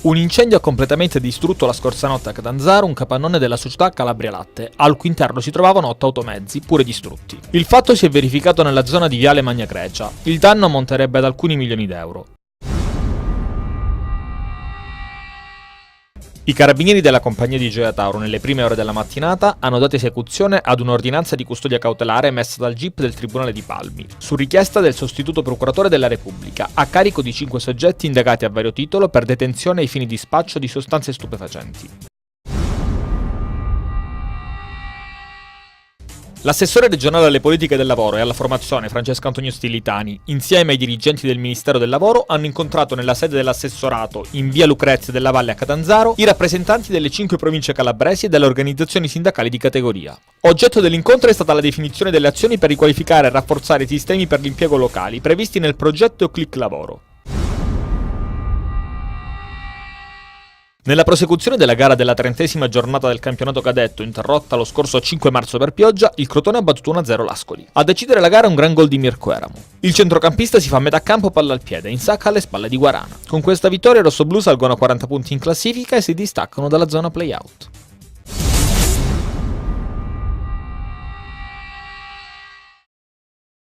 Un incendio ha completamente distrutto la scorsa notte a Catanzaro un capannone della società Calabria Latte, al cui interno si trovavano 8 automezzi, pure distrutti. Il fatto si è verificato nella zona di Viale Magna Grecia. Il danno ammonterebbe ad alcuni milioni d'euro. I carabinieri della compagnia di Gioia Tauro nelle prime ore della mattinata hanno dato esecuzione ad un'ordinanza di custodia cautelare emessa dal GIP del Tribunale di Palmi, su richiesta del sostituto procuratore della Repubblica, a carico di 5 soggetti indagati a vario titolo per detenzione ai fini di spaccio di sostanze stupefacenti. L'assessore regionale alle politiche del lavoro e alla formazione Francesco Antonio Stillitani, insieme ai dirigenti del Ministero del Lavoro, hanno incontrato nella sede dell'assessorato, in via Lucrezia della Valle a Catanzaro, i rappresentanti delle 5 province calabresi e delle organizzazioni sindacali di categoria. Oggetto dell'incontro è stata la definizione delle azioni per riqualificare e rafforzare i sistemi per l'impiego locali, previsti nel progetto Click Lavoro. Nella prosecuzione della gara della 30ª giornata del campionato cadetto, interrotta lo scorso 5 marzo per pioggia, il Crotone ha battuto 1-0 l'Ascoli. A decidere la gara un gran gol di Mirko Eramo. Il centrocampista si fa a metà campo, palla al piede, in sacca alle spalle di Guarana. Con questa vittoria i rossoblù salgono a 40 punti in classifica e si distaccano dalla zona play-out.